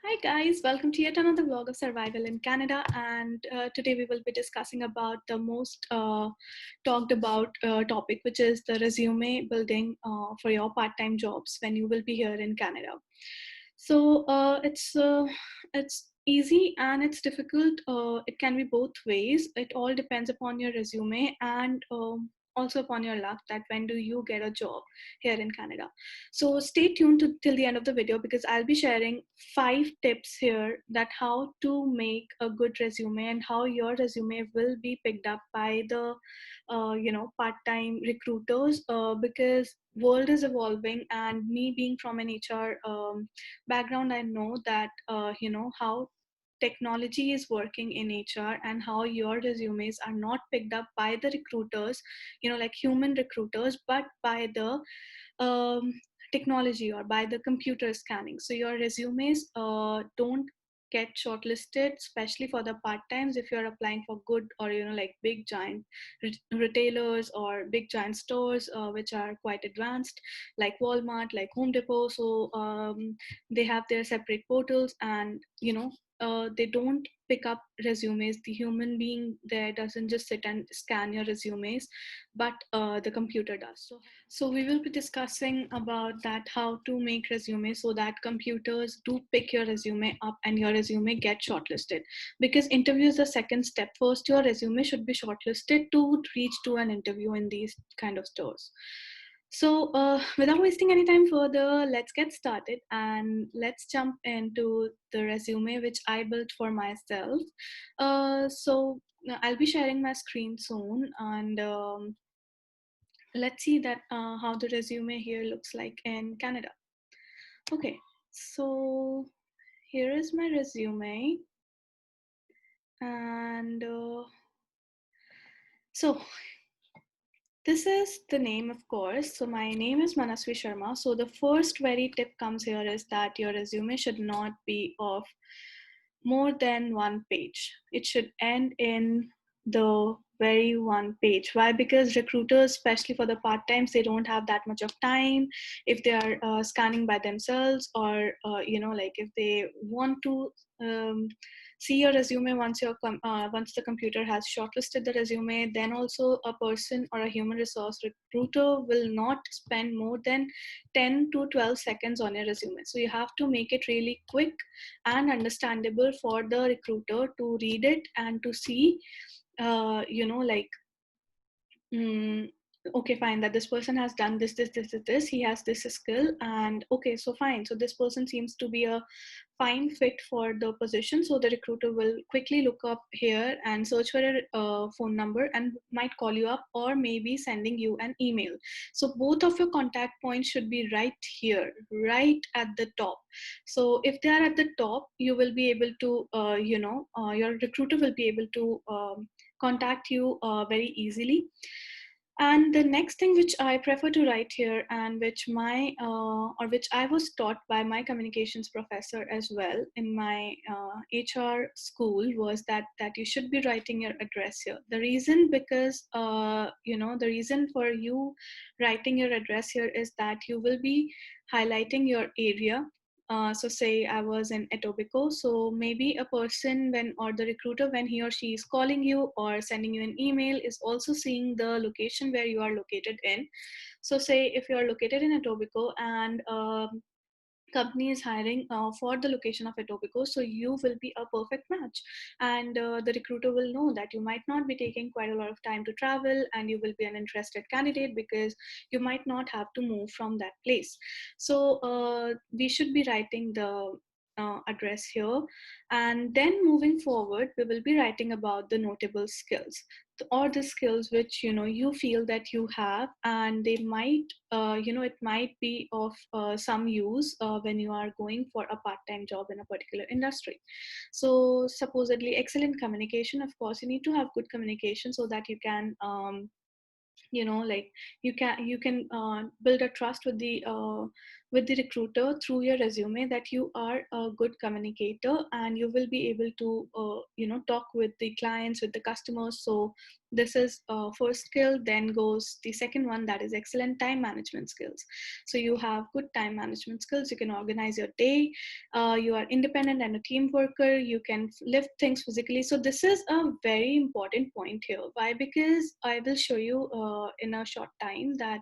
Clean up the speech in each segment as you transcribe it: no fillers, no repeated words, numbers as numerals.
Hi guys, welcome to yet another vlog of survival in Canada. And today we will be discussing about the most talked about topic, which is the resume building for your part-time jobs when you will be here in Canada. So it's easy and it's difficult. It can be both ways. It all depends upon your resume and also upon your luck that when do you get a job here in Canada. So stay tuned till the end of the video because I'll be sharing 5 tips here that how to make a good resume and how your resume will be picked up by the part-time recruiters because world is evolving, and me being from an HR background, I know that how technology is working in HR and how your resumes are not picked up by the recruiters, like human recruiters, but by the um, technology or by the computer scanning. So your resumes don't get shortlisted, especially for the part times if you're applying for good or like big giant retailers or big giant stores which are quite advanced, like Walmart, like Home Depot. So they have their separate portals, and they don't pick up resumes. The human being there doesn't just sit and scan your resumes, but the computer does. So we will be discussing about that, how to make resumes so that computers do pick your resume up and your resume get shortlisted. Because interview is the second step. First, your resume should be shortlisted to reach to an interview in these kind of stores. So without wasting any time further, let's get started and let's jump into the resume which I built for myself. So I'll be sharing my screen soon, and let's see that how the resume here looks like in Canada. Okay, so here is my resume, and so this is the name, of course. So my name is Manasvi Sharma. So the first very tip comes here is that your resume should not be of more than one page. It should end in the very one page. Why? Because recruiters, especially for the part times, they don't have that much of time. If they are scanning by themselves, or like if they want to see your resume once the computer has shortlisted the resume, then also a person or a human resource recruiter will not spend more than 10 to 12 seconds on your resume. So you have to make it really quick and understandable for the recruiter to read it and to see like okay, fine, that this person has done this, he has this skill, and okay, so fine, so this person seems to be a fine fit for the position. So the recruiter will quickly look up here and search for a phone number and might call you up, or maybe sending you an email. So both of your contact points should be right here, right at the top. So if they are at the top, you will be able to your recruiter will be able to contact you very easily. And the next thing which I prefer to write here, and which which I was taught by my communications professor as well in my HR school, was that you should be writing your address here. The reason, because the reason for you writing your address here is that you will be highlighting your area. So say I was in Etobicoke, so maybe a person, when, or the recruiter, when he or she is calling you or sending you an email, is also seeing the location where you are located in. So say if you are located in Etobicoke and company is hiring for the location of Etobicoke, so you will be a perfect match. And the recruiter will know that you might not be taking quite a lot of time to travel, and you will be an interested candidate because you might not have to move from that place. So we should be writing the address here, and then moving forward we will be writing about the notable skills, or the skills which you feel that you have, and they might it might be of some use when you are going for a part-time job in a particular industry. So supposedly excellent communication. Of course, you need to have good communication so that you can like you can build a trust with the with the recruiter through your resume that you are a good communicator and you will be able to talk with the clients, with the customers. So this is first skill. Then goes the second one, that is excellent time management skills. So you have good time management skills, you can organize your day, you are independent and a team worker, you can lift things physically. So this is a very important point here. Why? Because I will show you in a short time that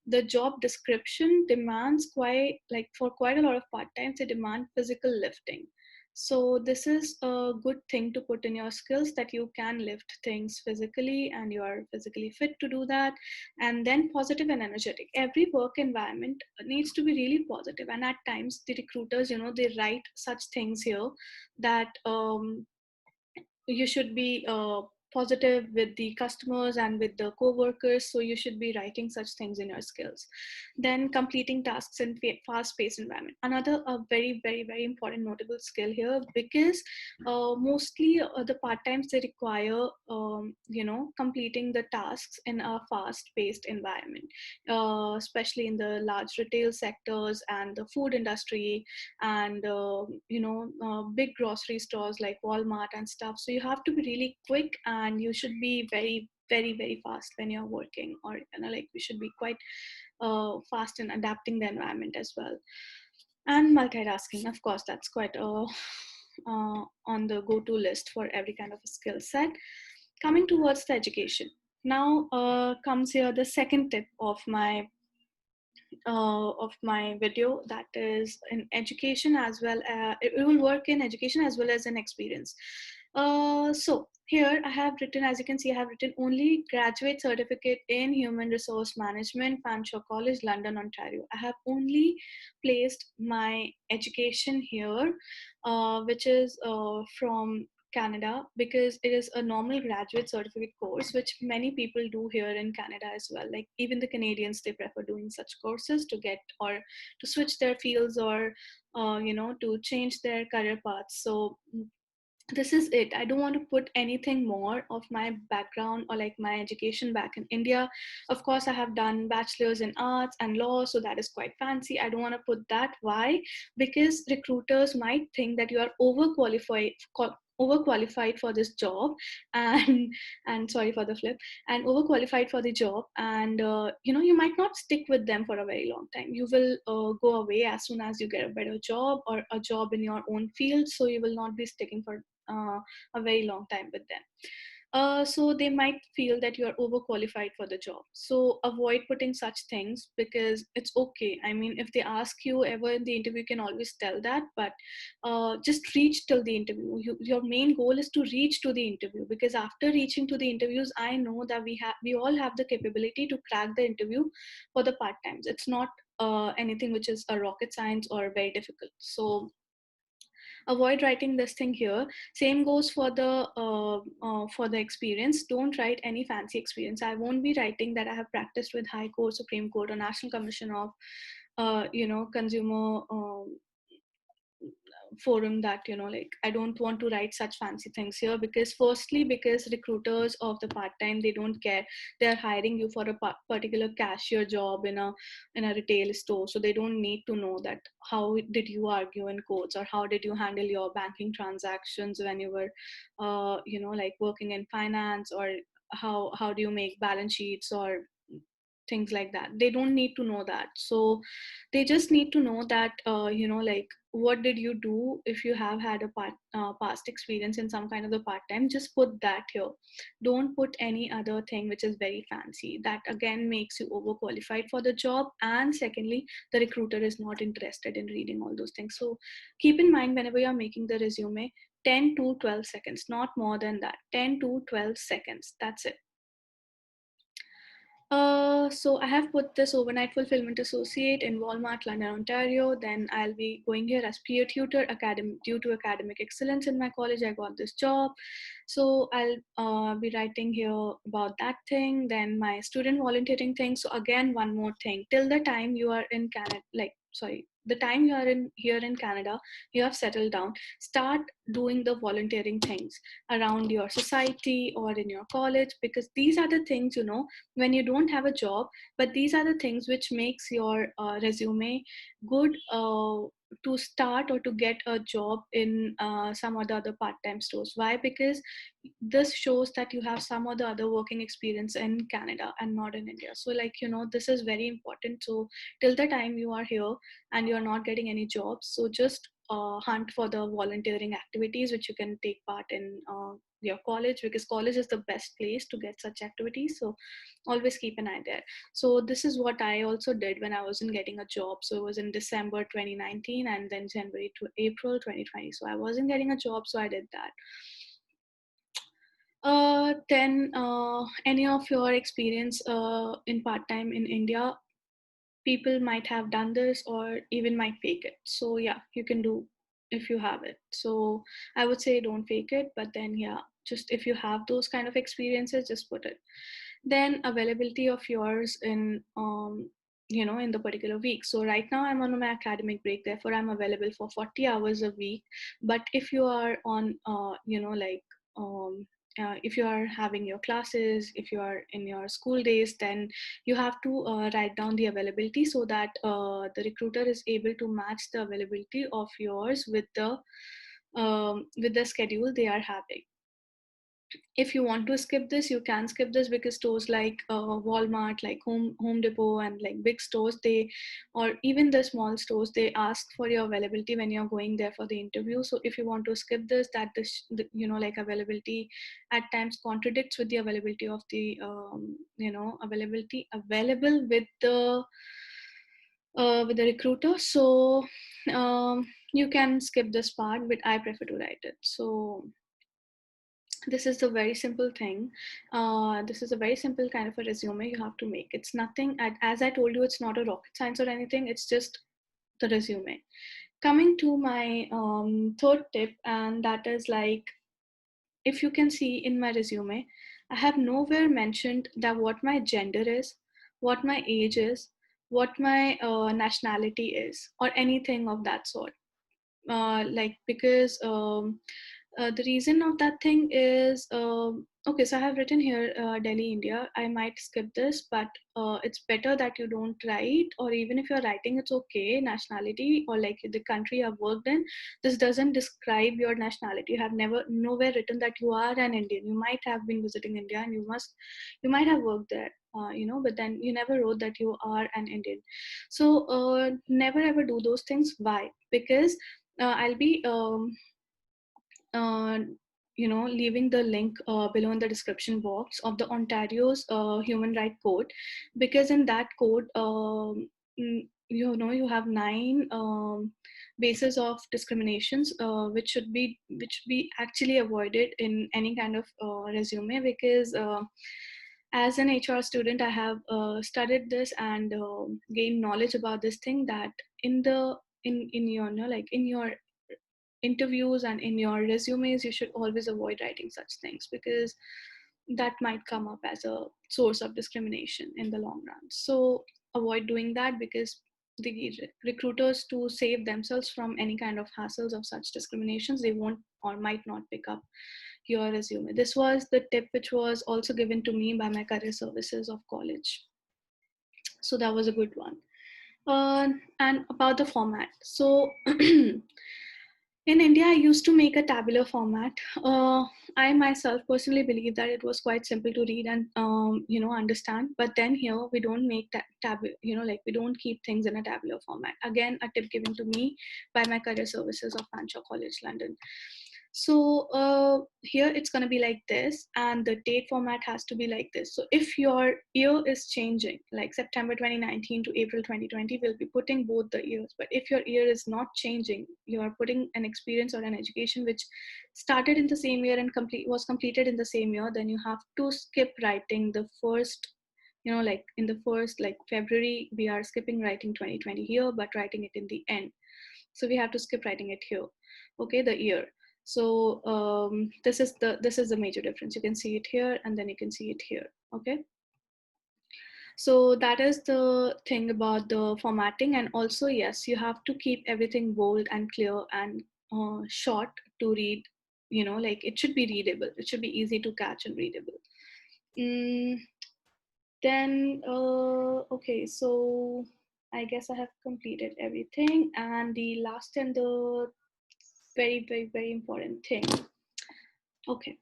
the job description demands quite, like for quite a lot of part-times, they demand physical lifting. So this is a good thing to put in your skills, that you can lift things physically and you are physically fit to do that. And then positive and energetic. Every work environment needs to be really positive. And at times the recruiters, they write such things here that you should be positive with the customers and with the co-workers. So you should be writing such things in your skills. Then completing tasks in fast-paced environment, another a very very very important notable skill here, because mostly the part-times they require completing the tasks in a fast-paced environment, especially in the large retail sectors and the food industry, and big grocery stores like Walmart and stuff. So you have to be really quick and you should be very very very fast when you're working, or like we should be quite fast in adapting the environment as well. And multitasking, of course, that's quite on the go-to list for every kind of a skill set. Coming towards the education, now comes here the second tip of my video, that is in education as well. It will work in education as well as in experience. So here I have written, as you can see, I have written only graduate certificate in human resource management, Fanshawe College, London, Ontario. I have only placed my education here, which is from Canada, because it is a normal graduate certificate course, which many people do here in Canada as well. Like even the Canadians, they prefer doing such courses to get, or to switch their fields, or to change their career paths. So this is it. I don't want to put anything more of my background or like my education back in India. Of course, I have done bachelor's in arts and law, so that is quite fancy. I don't want to put that. Why? Because recruiters might think that you are overqualified for this job, and sorry for the flip, and overqualified for the job, and you might not stick with them for a very long time. You will go away as soon as you get a better job or a job in your own field, so you will not be sticking for a very long time with them. So they might feel that you are overqualified for the job. So avoid putting such things, because it's okay. I mean, if they ask you ever in the interview, you can always tell that, but just reach till the interview. Your main goal is to reach to the interview, because after reaching to the interviews, I know that we all have the capability to crack the interview for the part times. It's not anything which is a rocket science or very difficult. So avoid writing this thing here. Same goes for the experience. Don't write any fancy experience. I won't be writing that I have practiced with High Court, Supreme Court, or National Commission of Consumer Forum. That like I don't want to write such fancy things here, because firstly, because recruiters of the part-time, they don't care. They're hiring you for a particular cashier job in a retail store, so they don't need to know that how did you argue in courts, or how did you handle your banking transactions when you were like working in finance, or how do you make balance sheets, or things like that. They don't need to know that. So they just need to know that like what did you do. If you have had a past experience in some kind of the part-time, just put that here. Don't put any other thing which is very fancy. That again makes you overqualified for the job, and secondly, the recruiter is not interested in reading all those things. So keep in mind, whenever you're making the resume, 10 to 12 seconds, not more than that. 10 to 12 seconds, that's it. So I have put this overnight fulfillment associate in Walmart, London, Ontario. Then I'll be going here as peer tutor. Due to academic excellence in my college, I got this job. So I'll be writing here about that thing. Then my student volunteering thing. So again, one more thing. Till the time you are in Canada, like sorry, the time you are in here in Canada, you have settled down, start doing the volunteering things around your society or in your college, because these are the things, when you don't have a job, but these are the things which makes your resume good to start or to get a job in some of the other part-time stores. Why? Because this shows that you have some of the other working experience in Canada and not in India. So like, this is very important. So till the time you are here and you're not getting any jobs, so just hunt for the volunteering activities which you can take part in your college, because college is the best place to get such activities. So always keep an eye there. So this is what I also did when I wasn't getting a job. So it was in December 2019 and then January to April 2020. So I wasn't getting a job, so I did that. Then any of your experience in part-time in India, people might have done this or even might fake it. So yeah, you can do if you have it. So I would say don't fake it, but then yeah, just if you have those kind of experiences, just put it. Then availability of yours in in the particular week. So right now I'm on my academic break, therefore I'm available for 40 hours a week. But if you are on if you are having your classes, if you are in your school days, then you have to write down the availability so that the recruiter is able to match the availability of yours with the schedule they are having. If you want to skip this, you can skip this, because stores like Walmart, like Home Depot, and like big stores, they, or even the small stores, they ask for your availability when you're going there for the interview. So if you want to skip this, that this, like availability at times contradicts with the availability of the availability available with the recruiter. So you can skip this part, but I prefer to write it. So this is a very simple thing. This is a very simple kind of a resume you have to make. It's nothing, as I told you, it's not a rocket science or anything. It's just the resume. Coming to my third tip, and that is like, if you can see in my resume, I have nowhere mentioned that what my gender is, what my age is, what my nationality is, or anything of that sort. Because the reason of that thing is, okay, so I have written here Delhi, India. I might skip this, but it's better that you don't write, or even if you're writing, it's okay, nationality or like the country I've worked in. This doesn't describe your nationality. You have never nowhere written that you are an Indian. You might have been visiting India and you might have worked there, but then you never wrote that you are an Indian. So never ever do those things. Why? Because I'll be uh, leaving the link below in the description box of the Ontario's Human Right Code, because in that code, you have 9 bases of discriminations, which be actually avoided in any kind of resume, because as an HR student, I have studied this and gained knowledge about this thing, that in the in your like in your interviews and in your resumes, you should always avoid writing such things, because that might come up as a source of discrimination in the long run. So avoid doing that, because the recruiters, to save themselves from any kind of hassles of such discriminations, they won't or might not pick up your resume. This was the tip which was also given to me by my career services of college. So that was a good one. And about the format. So in India, I used to make a tabular format. I myself personally believe that it was quite simple to read and understand. But then here we don't make that like we don't keep things in a tabular format. Again, a tip given to me by my career services of Fanshawe College, London. So here it's going to be like this, and the date format has to be like this. So if your year is changing, like September 2019 to April 2020, we'll be putting both the years. But if your year is not changing, you are putting an experience or an education which started in the same year and was completed in the same year, then you have to skip writing the first, like in the first, like February, we are skipping writing 2020 here, but writing it in the end. So we have to skip writing it here. Okay, the year. So this is the major difference. You can see it here, and then you can see it here. Okay. So that is the thing about the formatting. And also, yes, you have to keep everything bold and clear and short to read. Like it should be readable. It should be easy to catch and readable. Mm, then, okay, so I guess I have completed everything. And the last and the very, very, very important thing. Okay,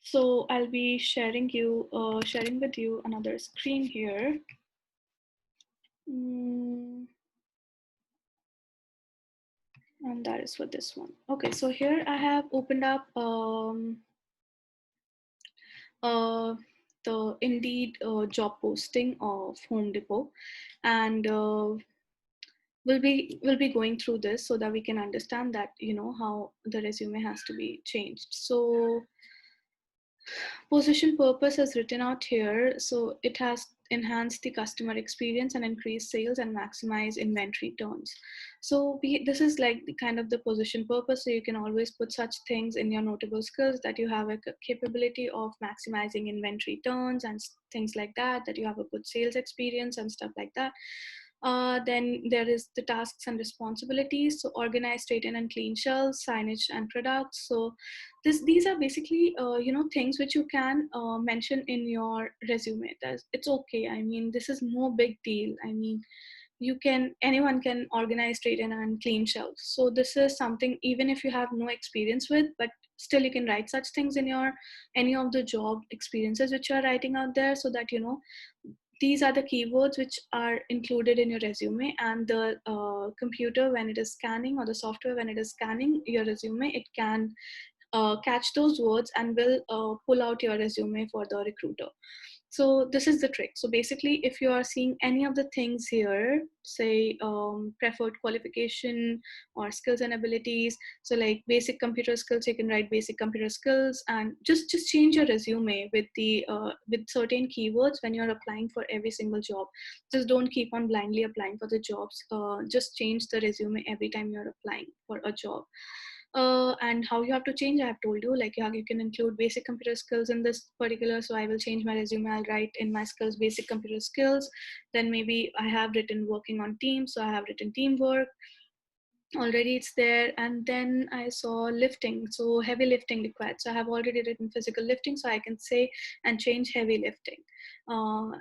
so I'll be sharing with you another screen here. Mm, and that is for this one. Okay, so here I have opened up uh, the Indeed job posting of Home Depot, and we'll be going through this so that we can understand that how the resume has to be changed. So position purpose is written out here. So it has enhanced the customer experience and increase sales and maximize inventory turns. So this is like the kind of the position purpose. So you can always put such things in your notable skills, that you have a capability of maximizing inventory turns and things like that, that you have a good sales experience and stuff like that. Then there is the tasks and responsibilities. So organize, straighten, and clean shelves, signage, and products. So these are basically things which you can mention in your resume. It's okay. I mean, this is no big deal. I mean, anyone can organize, straighten, and clean shelves. So this is something, even if you have no experience with, but still you can write such things in your any of the job experiences which you are writing out there, so that these are the keywords which are included in your resume. And the computer, when it is scanning, or the software, when it is scanning your resume, it can catch those words and will pull out your resume for the recruiter. So this is the trick. So basically, if you are seeing any of the things here, say preferred qualification or skills and abilities, so like basic computer skills, you can write basic computer skills, and just change your resume with the with certain keywords when you're applying for every single job. Just don't keep on blindly applying for the jobs. Just change the resume every time you're applying for a job. And how you have to change, I have told you. Like you can include basic computer skills in this particular. So I will change my resume. I'll write in my skills basic computer skills. Then maybe I have written working on teams, so I have written teamwork. Already it's there. And then I saw lifting, so heavy lifting required. So I have already written physical lifting, so I can say and change heavy lifting. Uh,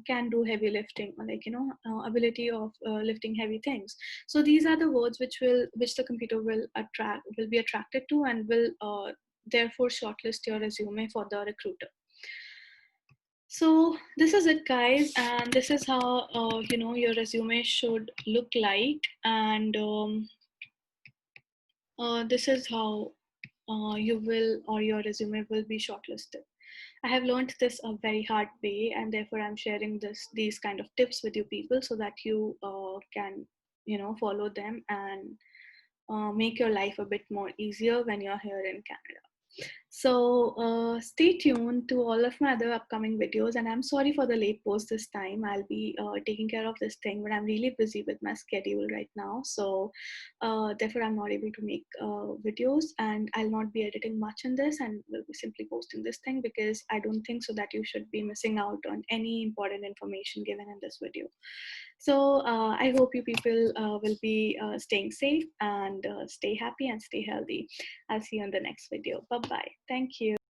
can do heavy lifting, or like ability of lifting heavy things. So these are the words which the computer will be attracted to, and will therefore shortlist your resume for the recruiter. So this is it, guys, and this is how your resume should look like. And this is how you will, or your resume will be shortlisted. I have learned this a very hard way, and therefore I'm sharing these kind of tips with you people, so that you can follow them and make your life a bit more easier when you're here in Canada. So stay tuned to all of my other upcoming videos, and I'm sorry for the late post this time. I'll be taking care of this thing, but I'm really busy with my schedule right now. So therefore I'm not able to make videos, and I'll not be editing much in this, and will be simply posting this thing, because I don't think so that you should be missing out on any important information given in this video. So I hope you people will be staying safe, and stay happy and stay healthy. I'll see you in the next video. Bye bye. Thank you.